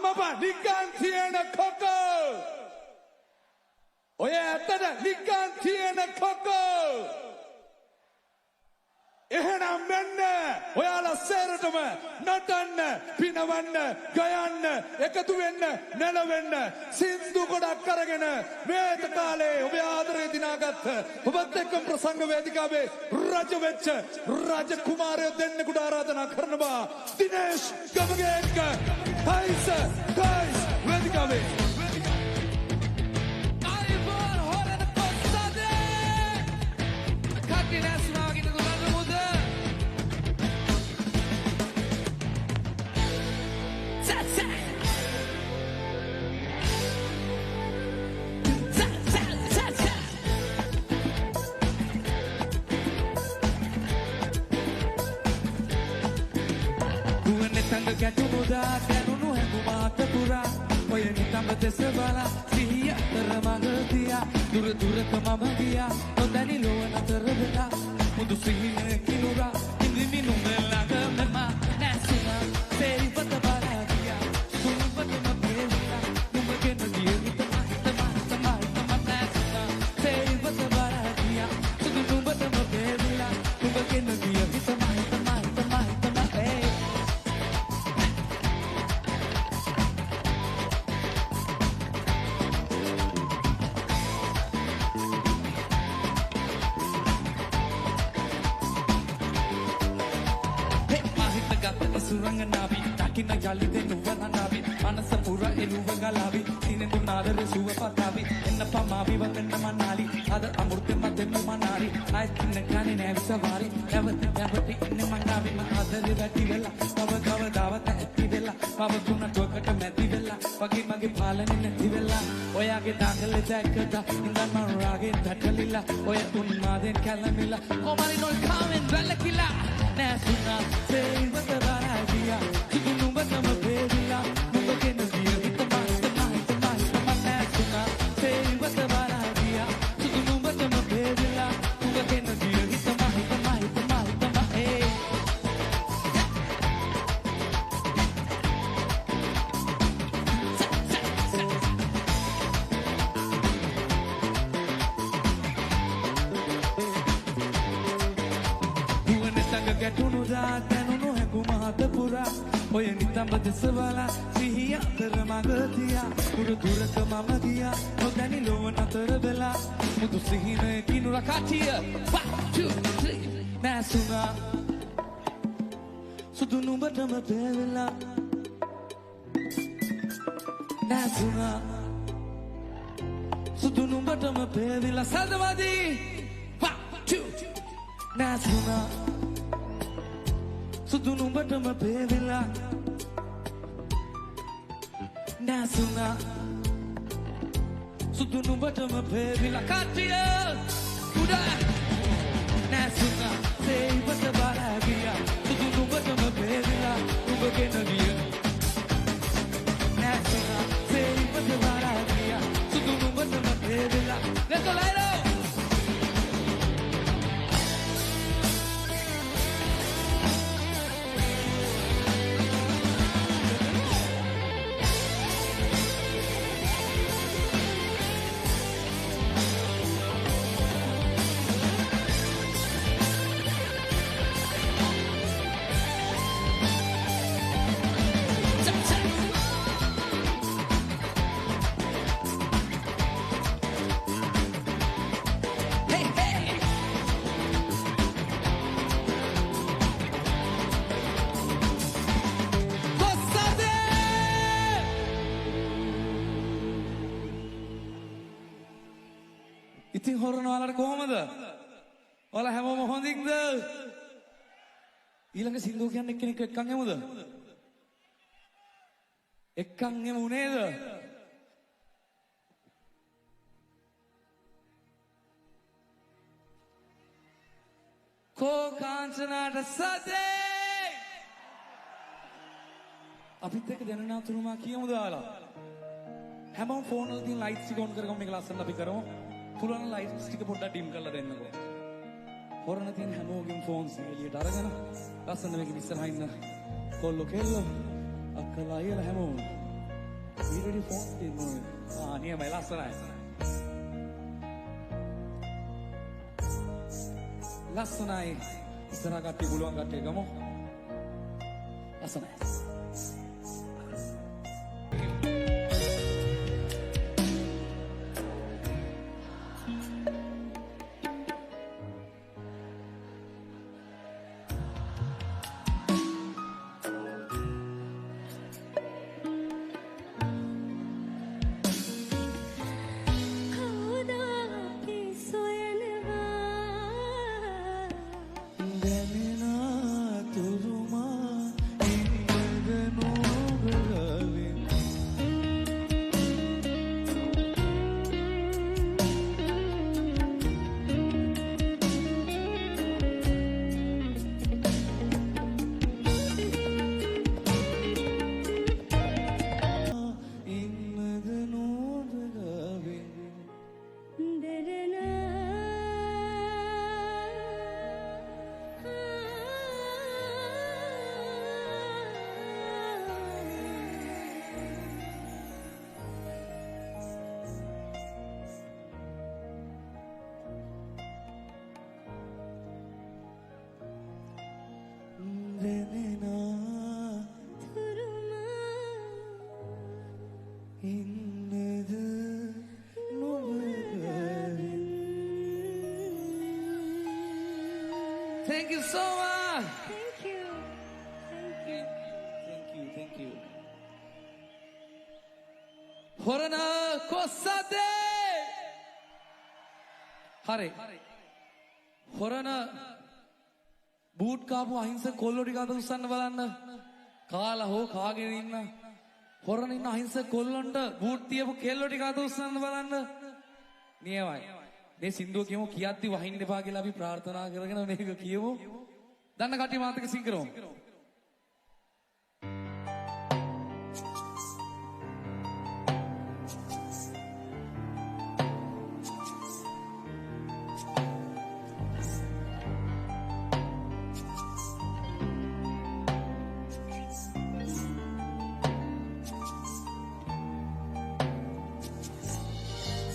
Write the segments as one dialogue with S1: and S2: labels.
S1: අම්මපා නිකන් තියෙන කොකෝ ඔය ඇත්තට නිකන් තියෙන කොකෝ එහෙනම් මෙන්න ඔයාලා සේරටම නටන්න පිනවන්න ගයන්න එකතු වෙන්න නැලවෙන්න සින්දු ගොඩක් අරගෙන මේත කාලේ ඔබේ ආදරේ දිනාගත්ත ඔබත් එක්ක ප්‍රසංග වේදිකාවේ රජ වෙච්ච රජ කුමාරයෝ දෙන්නෙකුට ආරාධනා කරනවා දිනේෂ් ගමගේ එක්ක හයිස ගයිස් වේදිකාවේ
S2: ගැටුමුදා දැනුණු හැඟුමාත පුරා ඔය නිතඹ දෙස බලා සිහිය අතර මඟ තියා දුර දුරක මම ගියා නොදැනි ලොව නතර වෙලා මුදු සිහින කිනුරා ඉඳිමි නුඹ ළඟම නැසුණා සේරිපත බලා ගියා කුඹටම පෙරලා නුඹ ගෙන ගිය තමයි නැසුණා සේරිපත බලා ගියා සුදු නුඹටම පෙරලා නුඹ ගෙන ගිය Suranganaabi, takina jali de nuvananabi, manasa pura eluvagalabi, sinedu nadare suvapatabi, enna pamabi vakanna manali, ada amurte madenu manari, ayathinna kane nevisavari, nevathi inne manabi, adare vati vela, kava dawata ætti vela, kava tuna tokata mæthi vela, wage mage palane නැති vela, oyage dangale දැක්කද ඉඳන් මම රාගෙන් දැකලිලා, ඔය උන්මාදෙන් කැළමිලා, කොමරි නොල් කාමෙන් වැළකිලා, නැසුණා සේවත බරාදියා, කිදු නුඹටම වේදිලා, නුඹ ගෙන ගිය තමයි නැසුණා සේවත බරාදියා, කිදු නුඹටම වේදිලා, නුඹ ගෙන ගිය ගැටුණුදා දැනුණු හැඟුමාත පුරා ඔය නිතඹ දෙස බලා සිහිය අතර මඟ තියා දුර දුරක මම ගියා නොදැනි ලොව නතර වෙලා මුදු සිහින කිනුරා කටිය 1 2 3 නැසුණා සුදු නුඹටම පෙරලා නැසුණා සුදු නුඹටම පෙරලා සල්දවදී 1 2 නැසුණා සුදු නුඹටම පෙරලා නැසුණා සුදු නුඹටම පෙරලා කටිය උඩා නැසුණා සේවත බලා ගියා සුදු නුඹටම පෙරලා නුඹ ගෙන ගිය නැසුණා සේවත බලා ගියා සුදු නුඹටම පෙරලා let's go light up ඉතින් හොරන ඔයාලට කොහමද? ඔයාලා හැමෝම හොඳින්ද? ඊළඟ සින්දුව කියන්නේ එක්කෙනෙක් එක්කන් එමුද? එක්කන් එමු නේද? කෝ කාංචනාට සදේ අපිත් එක්ක දැනනා තුරුමා කියමුද ඔයාලා? හැමෝම ෆෝන් වල තියෙන ලයිට්ස් ටික ඔන් කරගමු මේක ලස්සනට අපි කරමු. පුළුවන් ලයිට්ස් ටික පොඩ්ඩක් ඩිම් කරලා දෙන්නකෝ. හොරන තියෙන හැමෝගෙම ෆෝන්ස් එළියට අරගෙන ලස්සන මේක ඉස්සරහා ඉන්න කොල්ලෝ කෙල්ලෝ අක්කලා අයියලා හැමෝම ඊටදී ෆෝන් දෙන්න නියමයි ලස්සනයි. ලස්සනයි. ඉස්සරහ කට්ටිය පුළුවන් කට්ටිය ගමු. ලස්සනයි. Thank you so much.
S3: Thank you.
S2: Thank you. Horana Kosade. Hare. Horana boot kaapu ahinsa kollo ටික අද උස්සන්න බලන්න. කාලා හෝ කාගෙන ඉන්න. හොරන ඉන්න අහිංසක කොල්ලොන්ට බූට් තියපු කෙල්ලෝ ටික අද උස්සන්න බලන්න. නියමයි. මේ සින්දුව කියමු කියද්දි වහින්න එපා කියලා අපි ප්‍රාර්ථනා කරගෙන මේක කියමු. දන්න කට්ටිය මාත් එක්ක සිං කරමු.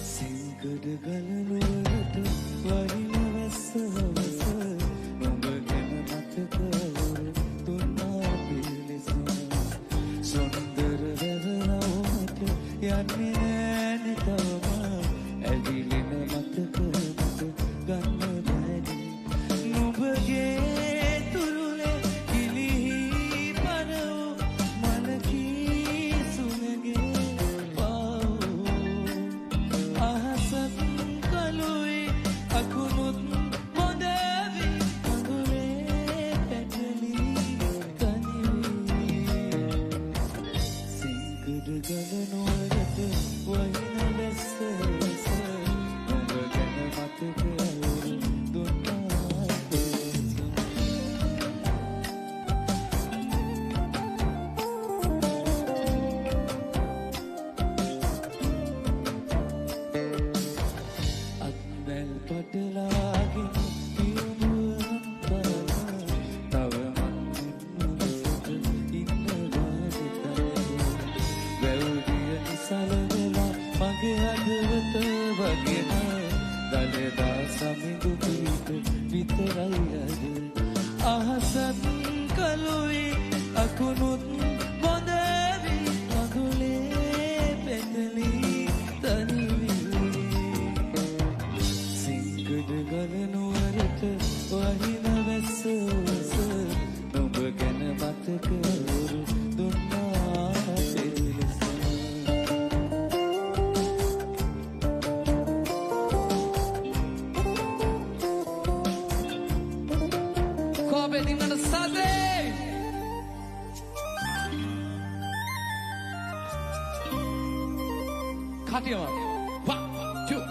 S4: සිංකඩ ගලනුවරට වහින වැස්ස හවස නුඹ ගැන මතකවර දුන්නා පිළිස සොන්දර වැරවමට යන්නේ නෑනෙ තවම ඇවිලෙන මතක මට ගන්න බැරි නුඹගේ තුරුලේ කිලිහි පරවු මනකී සුනගේ අහසත් කලුයි අකුණුත් මොදවි අඟුලේ පැටලි තනිවි සිංකඩ ගලනුවරට වහින වැස්ස වැස නුඹ ගැන මතකවර දුන්නා පිළිස අත්වැල් පටලාගෙන පියමුවන් බලන තව මන්මුන්නසට ඉන්න ගාඩතන වැව්දිය නිසල වෙලා මගේ හදවත වගෙන දළදා සමිඳු පිට විතරයි අද අහසත් කලුයි අකුණුත් බොඳවි මගුලේ පැටලි තනිවි සිංකඩ ගලනුවරට වහින වැස්ස වැස නුඹ ගැන මතකවර දුන්නා පිළිස
S2: Kobe dimana sade. Katiwa. 1, 2.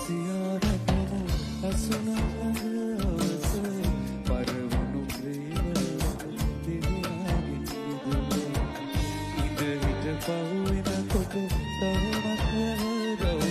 S4: රුදුරුසියාරටම අසුනහවස පරවුණු ප්‍රේම දිවියාගෙන ඉඳ හිට පහුවෙනකොට තවමත් වැරදව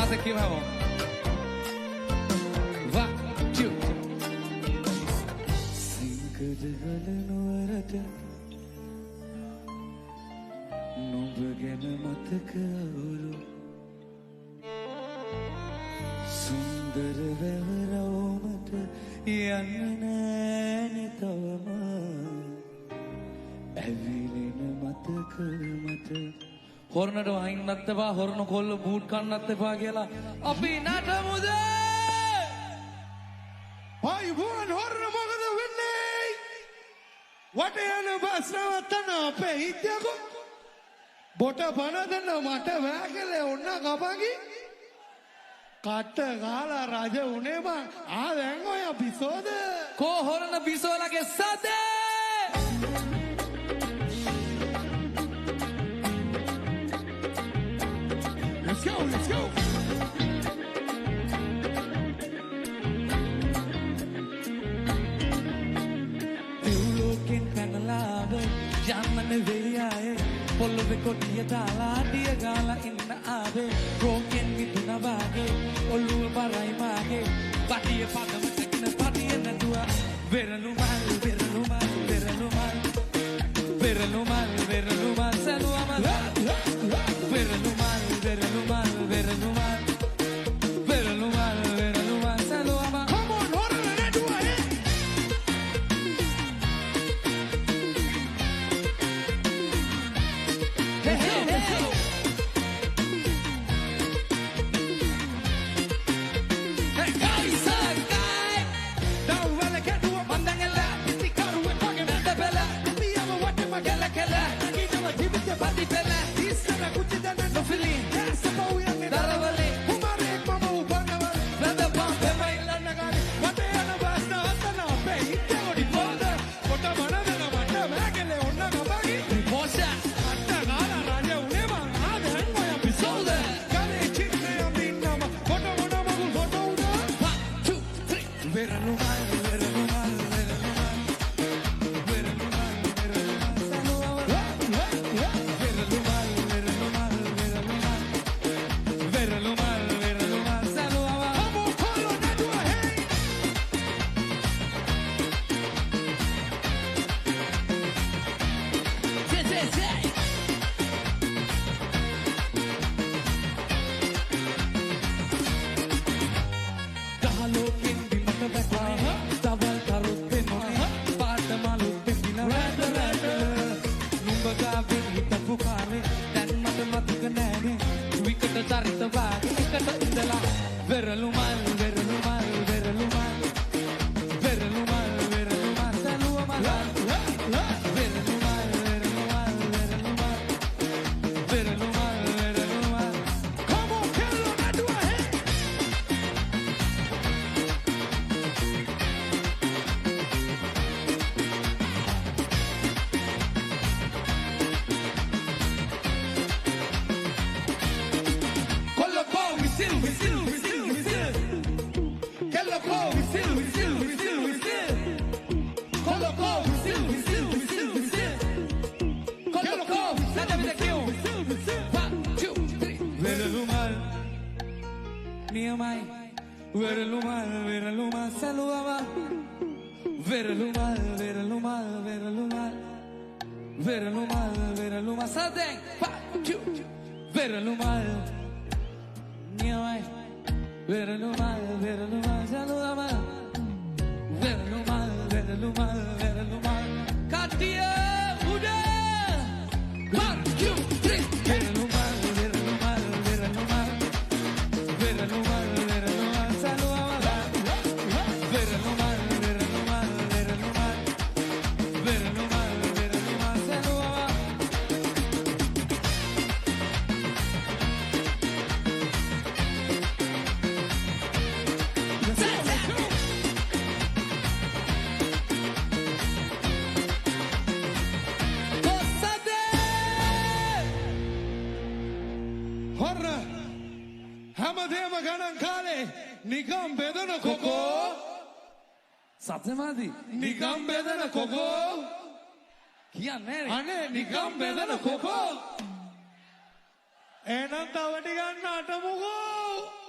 S2: Mata que vamos. Va, two.
S4: සිංකද ගලනුවරට නුඹ ගැන මතක අවුරු සුන්දර වැවරවුමට යන්න නෑනෙ තවම ඇවිලෙන මතක මට
S2: හොරනට වහින්නත් එපා හොරන කොල්ල බූට් කන්නත් එපා කියලා අපි නටමුද
S1: ආයුබෝවන් හොරන මොකද වෙන්නේ? වට යන බස් නවත්තන අපේ හිටියකෝ. බොට පන දෙන්න මට වැකලේ ඔන්න කපගි. කට ගාලා රජ උනේ බං. දැන් ඔය පිසෝද.
S2: කෝ හොරන බිසෝලගේ සදේ
S1: Let's go, let's go.
S2: දෙව්ලෝකෙන් පැනලාව යන්නන වෙරියායේ පොළොවේ කොටිය දාලා අඩිය ගාලා ඉන්න ආවේ රෝකෙන් විදුන වාගේ ඔළුව බරයි මාගේ පටිය පදම ටිකන පටිය නැතුව වෙරළුමල් වෙරළුමල් වෙරළුමල් වෙරළුමල් වෙරළුමල් සනුවමල් වෙරළුමල් වෙරළුමල් වෙරළුමල් වෙරළුමල් වෙරළුමල් සනුවමල්
S1: Come on, hore නැටුවා ඈ.
S2: Hey, hey, hey. Hey, guys, guy.
S1: Down වල කැටුවා.
S2: Mandangala,
S1: ඉතිකරුවේ පගේ
S2: nada bella,
S1: පියව වටේ මගේ
S2: kala kala,
S1: නගිනව ජීවිතේ
S2: pati bella,
S1: ඉස්සර කුචි දන්න
S2: no feeling,
S1: සපෝ යන්නේ
S2: daravale,
S1: කුමාරයෙක් මම උපන්නවල
S2: nada bom, pemai,
S1: ලන්නගානේ වටේ යන බස් නවත්තන අපේ හිටියකොඩි පොද කොට මන දෙන මට වැකලේ ඔන්න කපගි.
S2: posa,
S1: අට ගාලා රජ උනේ මං දැන් ඔය පිසෝද. ගලේ චිත්‍රය අඳින්නම කොට මොන මගුල් කොට උඩ.
S2: 1, 2, 3. Veralumal, veralumal, veralumal, veralumal, veralumal, saluamal. Veralumal, veralumal, veralumal, veralumal, veralumal, saluamal.
S1: Come on, call on that one, hey.
S2: Say, say, say. ගහලෝකෙන් බිමට වැටුනේ තවල් කරුත්තේ මොනේ පාට මලුත් පිපින රැට රැට නුඹ ගාවෙන් හිටපු කාලේ දැන් මට මතක නෑනේ විකට චරිත වාගේ එකට ඉඳලා වෙරළුමල් වෙරළුමල් වෙරළුමල් වෙරළුමල් වෙරළුමල් සලුවමල් වෙරළුමල් වෙරළුමල් වෙරළුමල් වෙරළුමල් වෙරළුමල්
S1: Come on, call on that one, hey.
S2: Colocou o whistle, whistle, whistle, whistle. Colocou o whistle, whistle, whistle, whistle. Colocou o whistle, whistle, whistle, whistle. Colocou, nada me daqui, whistle, whistle. 1, 2, 3. Veralumal, minha mãe. Veralumal, veralumal, saluava. Veralumal, veralumal, veralumal. Veralumal, veralumal, sadem. 1, 2, veralumal. Minha mãe, veralumal, veralumal, saluava. Veralumal, veralumal, veralumal. Katia, muda. 1, 2, 3. Veralumal, veralumal, veralumal. Veralumal, veralumal, saluava. Veralumal, veralumal, veralumal. Veralumal, veralumal, saluava.
S1: හොර හැමදේම ගණන් කාලේ නිකම් බෙදන කොකෝ
S2: සත්‍යමාදී
S1: නිකම් බෙදන කොකෝ
S2: කියන්නේ
S1: අනේ නිකම් බෙදන කොකෝ එහෙනම් තව ටිකක් නටමුකෝ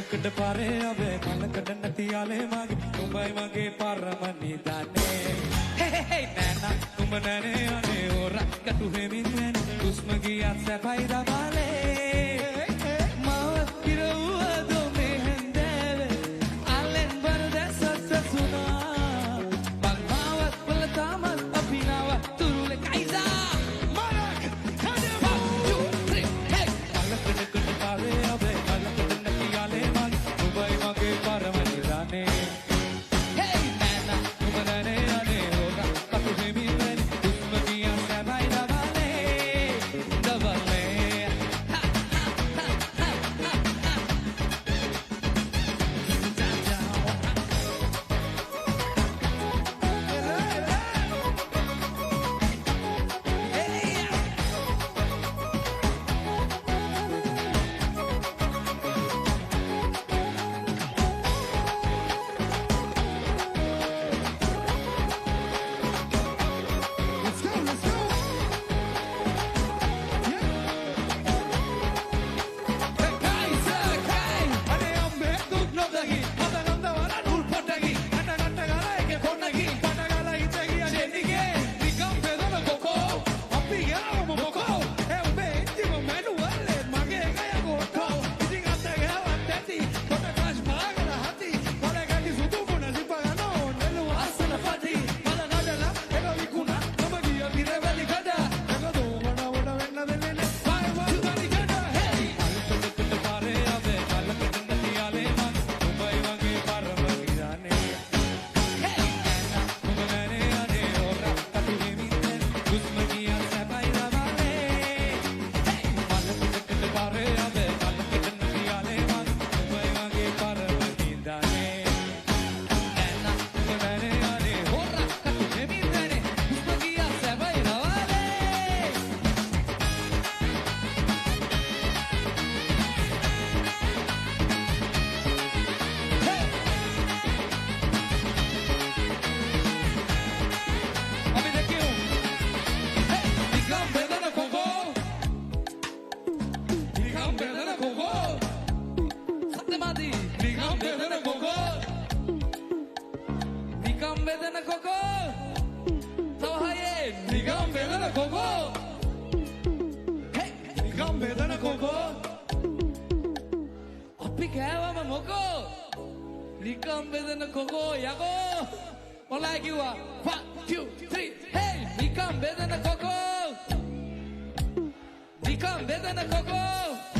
S2: මලකඩ පාරේ ආවේ මලකඩ නැති යාලේ මගේ උඹයි මගේ පරම නිදානේ හේ නෑනා උඹ නෑනේ අනේ ඕරා කටු වෙමින් යන දුස්ම ගියත් සැපයි දමාලේ මාවත් කිරවුවද මේ හැන්දෑවේ අල්ලෙන් බරද සසසුනා මල් මාවත් වල තාමත් අපි නාව තුරුලේ කයිසා මලක් කඩේ 1 2 3 hey මලකඩ පාරේ ආවේ නිකම් බෙදන කොකෝ යකෝ මොලයි කිව්වා 1 2 3 hey නිකම් බෙදන කොකෝ නිකම් බෙදන කොකෝ